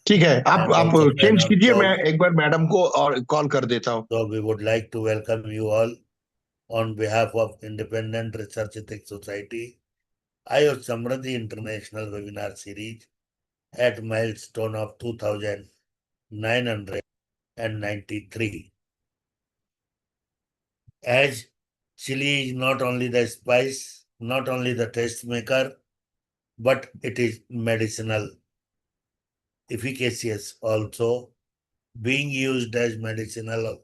ठीक है, I आप am also a fan change of कीजिए, मैं dog. एक बार मैडम को और कॉल कर देता हूँ। So we would like to welcome you all on behalf of Independent Research Ethics Society, AYUSH Samriddhi International Webinar Series at milestone of 2993. As chili is not only the spice, not only the taste maker, but it is medicinal, efficacious also, being used as medicinal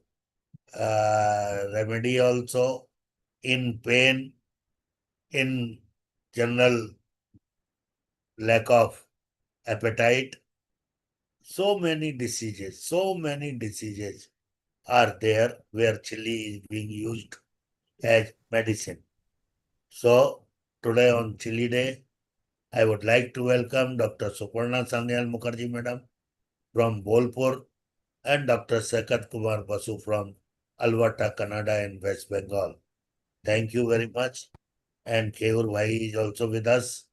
remedy also in pain, in general lack of appetite. So many diseases are there where chili is being used as medicine. So today on Chili Day, I would like to welcome Dr. Suparna Sanyal Mukherjee Madam from Bolpur and Dr. Sakat Kumar Basu from Alberta, Canada in West Bengal. Thank you very much. And Keur Bhai is also with us.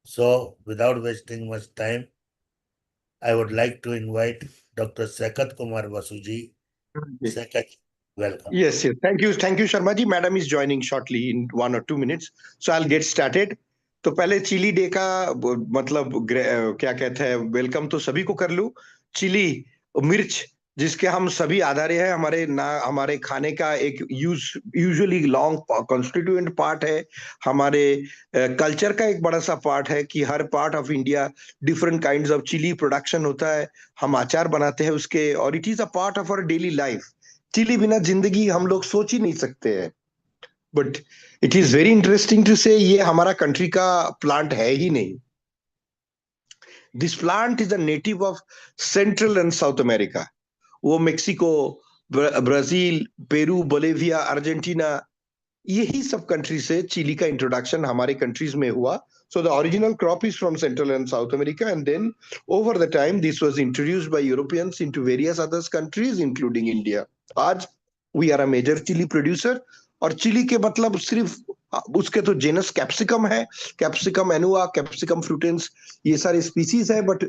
So without wasting much time, I would like to invite Dr. Sakat Kumar Basuji. Sakat, welcome. Yes, yes. Thank you, Sharma ji. Madam is joining shortly in 1 or 2 minutes. So I'll get started. तो पहले chilli day का मतलब क्या कहते हैं, welcome तो सभी को कर लूं। चिली मिर्च जिसके हम सभी आधार है, हमारे खाने का एक यूजुअली लॉन्ग कॉन्स्टिट्यूएंट पार्ट है। हमारे कल्चर का एक बड़ा सा पार्ट है कि हर part of India different kinds of chili production होता है। हम अचार बनाते हैं उसके, और it is a part of our daily life. Chili बिना जिंदगी हम लोग सोच ही नहीं सकते हैं। But it is very interesting to say ये हमारा कंट्री का प्लांट है ही नहीं। This plant is a native of central and south America. वो Mexico, Brazil, Peru, Bolivia, Argentina, यही सब कंट्री से चिली का इंट्रोडक्शन हमारे कंट्रीज में हुआ। So the original crop is from Central and South America, and then over the time this was introduced by Europeans into various other countries, including India. आज we are a major chili producer, और chilli के मतलब सिर्फ उसके तो genus capsicum है, capsicum एनुआ, capsicum फ्रूटेंस, ये सारे स्पीसीज है। But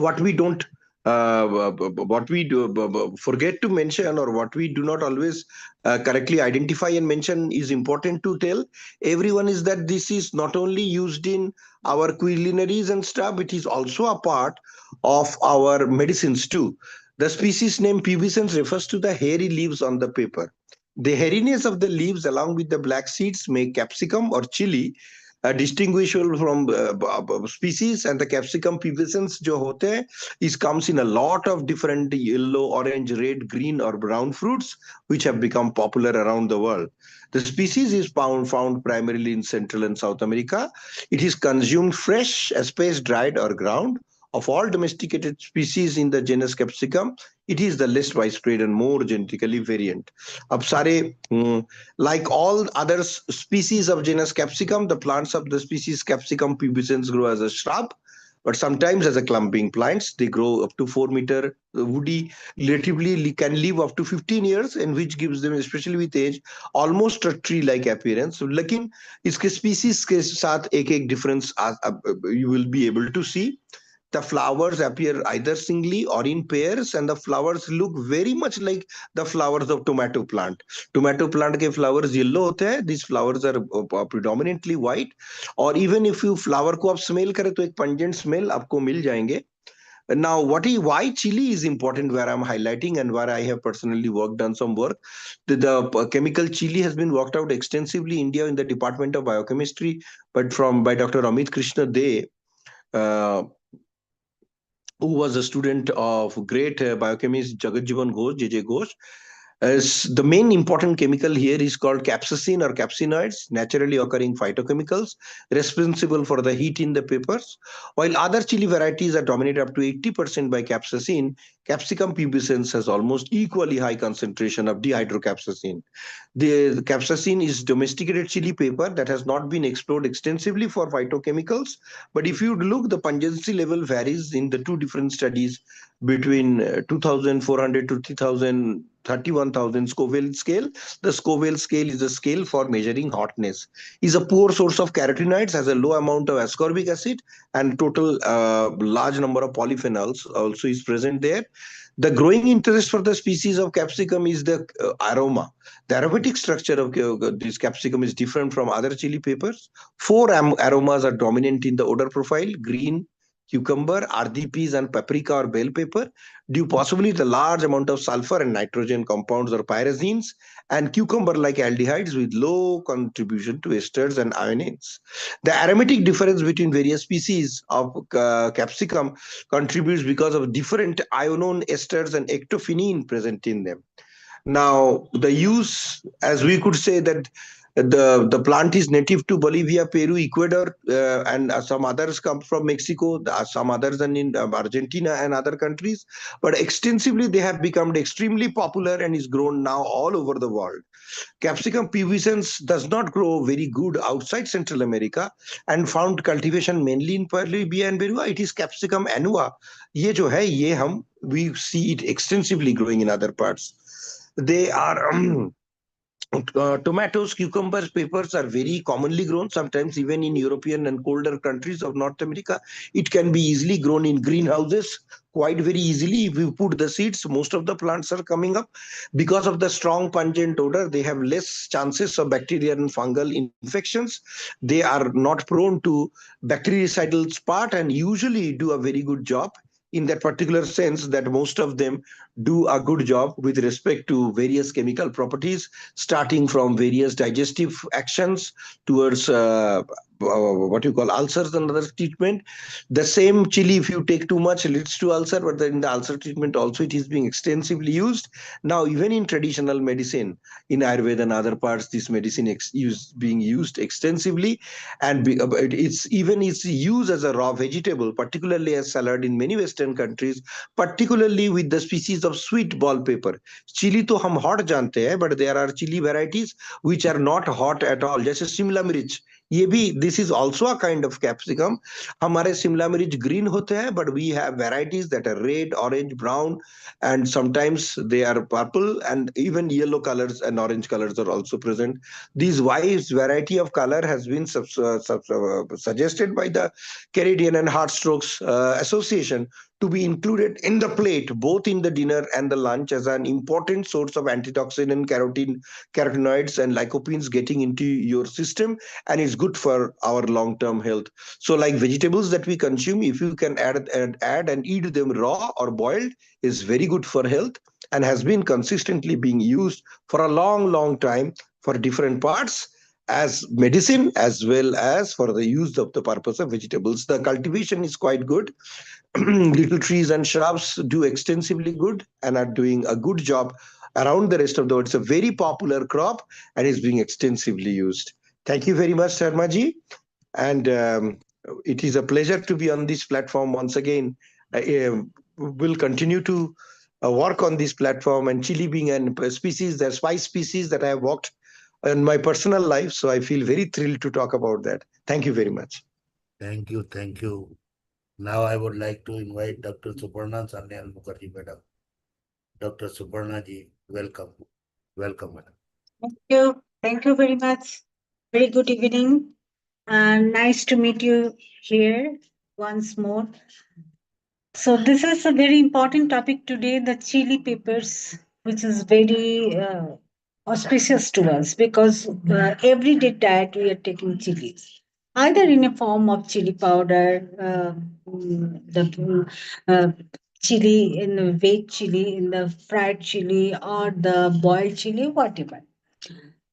what we don't what we do forget to mention, or what we do not always correctly identify and mention, is important to tell everyone, is that this is not only used in our culinaries and stuff, it is also a part of our medicines too. The species name pubescens refers to the hairy leaves on the paper. The hairiness of the leaves along with the black seeds make capsicum or chili distinguishable from species. And the capsicum pubescens जो होते हैं, is comes in a lot of different yellow, orange, red, green or brown fruits which have become popular around the world. The species is found primarily in Central and South America. It is consumed fresh, especially dried or ground. Of all domesticated species in the genus Capsicum, it is the least widespread and more genetically variant. अब सारे like all other species of genus Capsicum, the plants of the species Capsicum pubescens grow as a shrub, but sometimes as a clumping plants. They grow up to 4 meter, woody, relatively can live up to 15 years, and which gives them, especially with age, almost a tree-like appearance. लेकिन इसके species के साथ एक एक difference you will be able to see. The flowers appear either singly or in pairs, and the flowers look very much like the flowers of tomato plant. Tomato plant के flowers yellow होते हैं. These flowers are predominantly white. और even if you flower को आप smell करें तो एक pungent smell आपको मिल जाएंगे. Now, why chili is important, where I'm highlighting and where I have personally done some work. The chemical chili has been worked out extensively in India in the Department of Biochemistry, but by Dr. Amit Krishna De, uh, who was a student of great biochemist Jagat Ghosh, J.J. Ghosh. As the main important chemical here is called capsaicin or capsinoids, naturally occurring phytochemicals responsible for the heat in the peppers. While other chili varieties are dominated up to 80% by capsaicin, Capsicum pubescens has almost equally high concentration of dihydrocapsaicin. The capsaicin is domesticated chili pepper that has not been explored extensively for phytochemicals. But if you look, the pungency level varies in the two different studies between 2,400 to 3,000 31,000 Scoville scale. The Scoville scale is a scale for measuring hotness. Is a poor source of carotenoids, has a low amount of ascorbic acid, and total large number of polyphenols also is present there. The growing interest for the species of capsicum is the aroma. The aromatic structure of this capsicum is different from other chili peppers. Four aromas are dominant in the odor profile: green, cucumber, RDPs, and paprika or bell pepper, due possibly to the large amount of sulfur and nitrogen compounds or pyrazines, and cucumber-like aldehydes with low contribution to esters and ionins. The aromatic difference between various species of capsicum contributes because of different ionone esters and ectophenin present in them. Now, the use, as we could say that the plant is native to Bolivia, Peru, Ecuador, and some others come from Mexico, some others are in Argentina and other countries. But extensively, they have become extremely popular and is grown now all over the world. Capsicum pubescens does not grow very good outside Central America and found cultivation mainly in Bolivia and Peru. It is Capsicum annua. ये जो है ये हम we see it extensively growing in other parts. They are tomatoes, cucumbers, peppers are very commonly grown, sometimes even in European and colder countries of North America. It can be easily grown in greenhouses quite very easily. If you put the seeds, most of the plants are coming up. Because of the strong pungent odor, they have less chances of bacterial and fungal infections. They are not prone to bactericidal spot and usually do a very good job in that particular sense that most of them do a good job with respect to various chemical properties, starting from various digestive actions towards what you call ulcers and other treatment. The same chili, if you take too much, leads to ulcer, but then in the ulcer treatment also it is being extensively used. Now, even in traditional medicine, in Ayurveda and other parts, this medicine being used extensively, and it's even its use as a raw vegetable, particularly as salad in many Western countries, particularly with the species of sweet ball pepper. Chili तो हम hot जानते हैं, but there are chili varieties which are not hot at all. जैसे शिमला मिर्च, ये भी this is also a kind of capsicum. हमारे शिमला मिर्च green होते हैं, but we have varieties that are red, orange, brown, and sometimes they are purple, and even yellow colors and orange colors are also present. This wide variety of color has been suggested by the Canadian and Heart Strokes Association to be included in the plate, both in the dinner and the lunch, as an important source of antitoxin and carotenoids and lycopenes getting into your system, and is good for our long-term health. So, like vegetables that we consume, if you can add and eat them raw or boiled, is very good for health and has been consistently being used for a long time for different parts as medicine as well as for the use of the purpose of vegetables. The cultivation is quite good. Little trees and shrubs do extensively good and are doing a good job around the rest of the world. It's a very popular crop and is being extensively used. Thank you very much, Sharma ji. And it is a pleasure to be on this platform once again. We'll continue to work on this platform, and chili being a species, the spice species that I have worked in my personal life. So I feel very thrilled to talk about that. Thank you very much. Thank you. Thank you. Now I would like to invite Dr. Suparna Sanyal Mukherjee, madam. Dr. Suparna ji, welcome. Welcome, madam. Thank you. Thank you very much. Very good evening. And nice to meet you here once more. So this is a very important topic today, the chili peppers, which is very auspicious to us because everyday diet we are taking chilies, either in a form of chili powder, the chili in the baked chili, in the fried chili, or the boiled chili, whatever.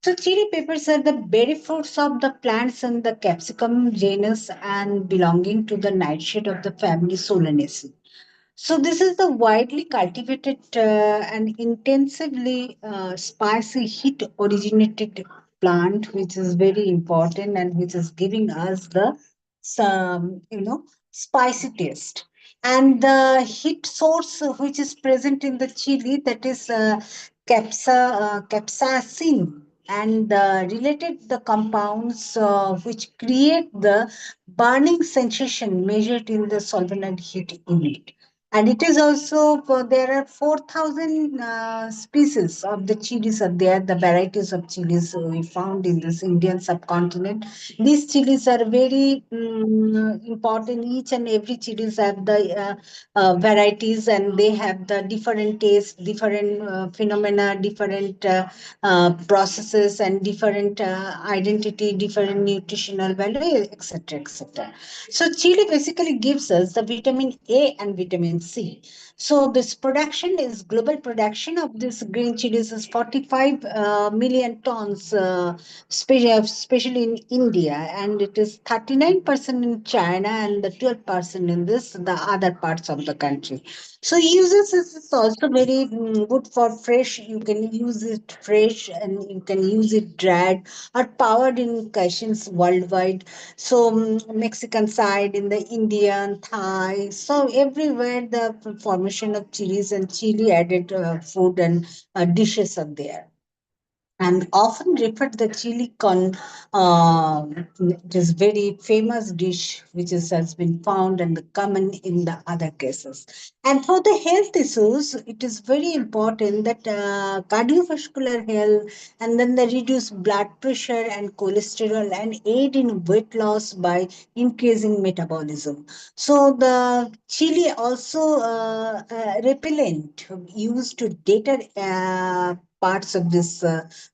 So chili peppers are the berry fruits of the plants in the capsicum genus and belonging to the nightshade of the family Solanaceae. So this is the widely cultivated and intensively spicy heat originated plant, which is very important and which is giving us the some spicy taste. And the heat source which is present in the chili, that is capsaicin, and related the compounds which create the burning sensation measured in the solenoid heat unit. And it is also, there are 4,000 species of the chilies are there, the varieties of chilies we found in this Indian subcontinent. These chilies are very important. Each and every chilies have the varieties, and they have the different tastes, different phenomena, different processes, and different identity, different nutritional value, etc., etc. So chili basically gives us the vitamin A and vitamin C. So this production is global production of this green chilies is 45 million tons, especially in India, and it is 39% in China and the 12% in the other parts of the country. So uses is also very good for fresh. You can use it fresh, and you can use it dried or powdered in occasions worldwide. So Mexican side, in the Indian, Thai, so everywhere the formation of chilies and chili added food and dishes are there, and often referred the chili con. It is very famous dish which has been found and common in the other cases. And for the health issues, it is very important that cardiovascular health, and then the reduce blood pressure and cholesterol, and aid in weight loss by increasing metabolism. So the chili also repellent used to deter parts of this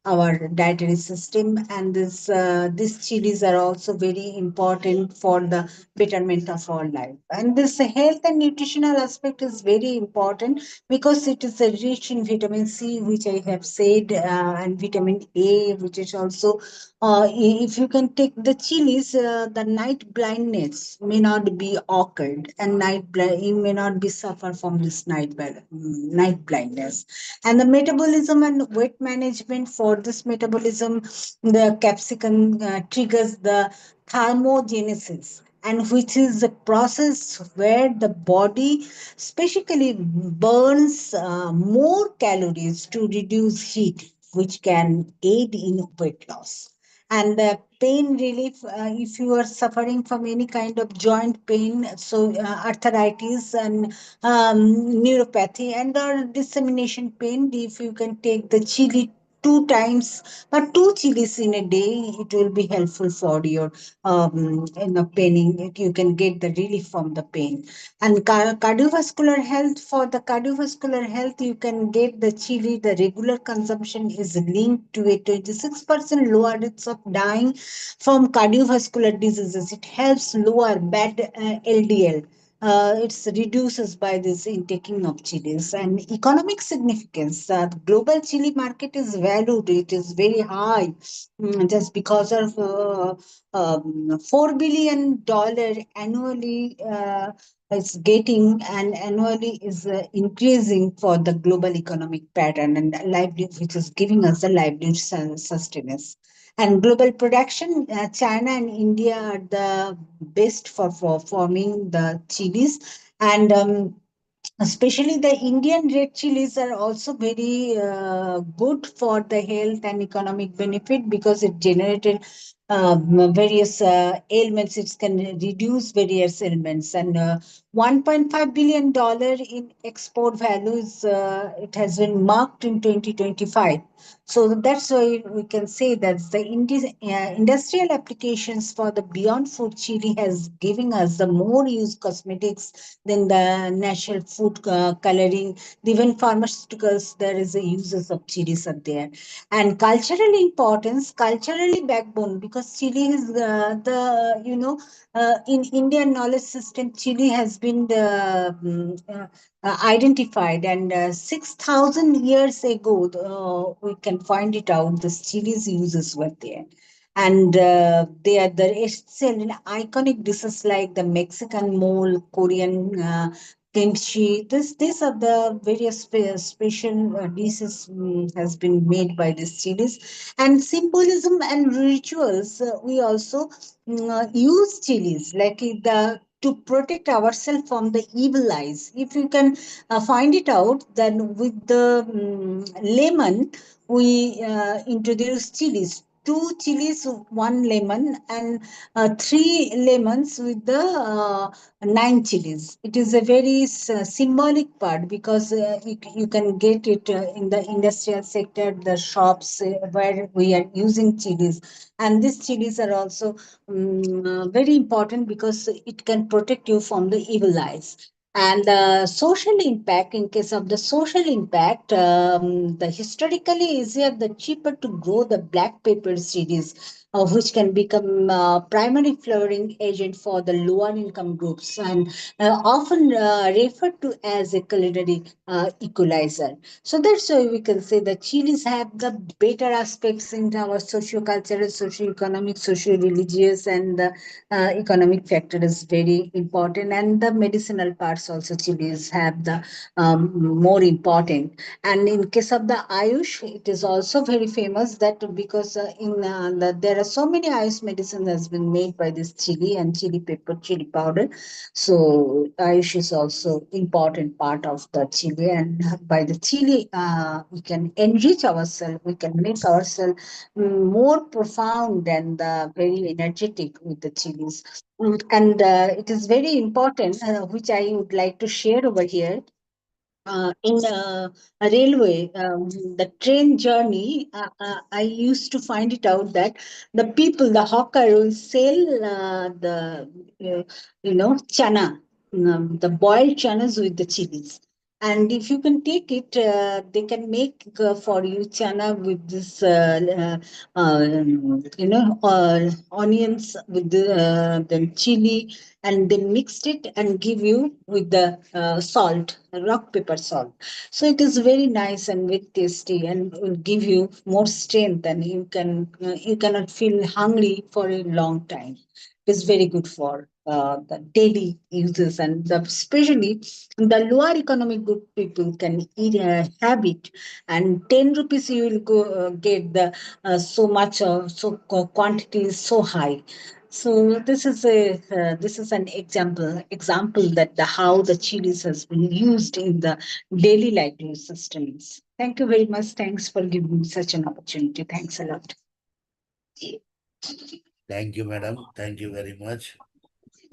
our dietary system, and these chilies are also very important for the betterment of our life. And this health and nutritional aspect is very important because it is rich in vitamin C, which I have said, and vitamin A, which is also if you can take the chilies, the night blindness may not be occurred, and you may not be suffer from this night blindness. And the metabolism and weight management, for this metabolism, the capsicum triggers the thermogenesis, and which is the process where the body specifically burns more calories to reduce heat, which can aid in weight loss. And the pain relief, if you are suffering from any kind of joint pain, so arthritis and neuropathy and or dissemination pain, if you can take the chili two times, but two chilies in a day, it will be helpful for your paining. You can get the relief from the pain. And cardiovascular health, for the cardiovascular health, you can get the chili. The regular consumption is linked to a 26% lower rates of dying from cardiovascular diseases. It helps lower bad LDL. It's reduces by this intaking of chilies. And economic significance, the global chili market is valued, it is very high, just because of $4 billion annually is getting, and annually is increasing for the global economic pattern and livelihood, which is giving us the livelihood sustenance. And global production, China and India are the best for forming the chilies. And especially the Indian red chilies are also very good for the health and economic benefit, because it generated various ailments. It can reduce various ailments. And $1.5 billion in export values, it has been marked in 2025. So that's why we can say that the industrial applications for the beyond food chili has given us the more used cosmetics than the natural food coloring. Even pharmaceuticals, there is a uses of chilies are there. And cultural importance, culturally backbone, because chili is in Indian knowledge system, chili has been identified, and 6,000 years ago, we can find it out. The chili's uses were there, and they are the essential and iconic dishes like the Mexican mole, Korean kimchi. These are the various special dishes has been made by these chilies. And symbolism and rituals, we also use chilies like the to protect ourselves from the evil eyes. If you can find it out, then with the lemon, we introduce chilies 2 chilies, 1 lemon, and 3 lemons with the 9 chilies. It is a very symbolic part because you can get it in the industrial sector, the shops where we are using chilies. And these chilies are also very important because it can protect you from the evil eyes. And social impact, in case of the social impact, the historically easier, the cheaper to grow the black pepper seeds, which can become primary flowering agent for the lower income groups, and often referred to as a culinary equalizer. So that's why we can say that chilies have the better aspects in our socio-cultural, socio-economic, socio-religious, and economic factor is very important. And the medicinal parts also chilies have the more important. And in case of the Ayush, it is also very famous that because there are so many Ayush medicines has been made by this chili and chili pepper, chili powder. So Ayush is also important part of the chili, and by the chili, we can enrich ourselves. We can make ourselves more profound and very energetic with the chilies. And it is very important, which I would like to share over here. In a railway, the train journey, I used to find it out that the people, the hawker, will sell uh, chana, the boiled chanas with the chilies. And if you can take it, they can make for you chana with this, onions with the chili, and they mixed it and give you with the salt, rock pepper salt. So it is very nice and very tasty, and will give you more strength, and you cannot feel hungry for a long time. It's very good for the daily uses, and especially the lower economic good people can eat, have it, and 10 rupees you will go get the so much quantity is so high. So this is an example that the how the chilies has been used in the daily life use systems. Thank you very much. Thanks for giving me such an opportunity. Thanks a lot. Thank you, madam. Thank you very much.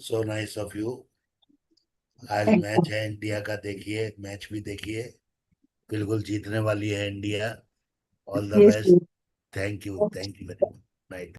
So nice of you. आज Thank match है India का, देखिए match भी देखिए, बिल्कुल जीतने वाली है India. All the you. Best. Thank you very much. Right.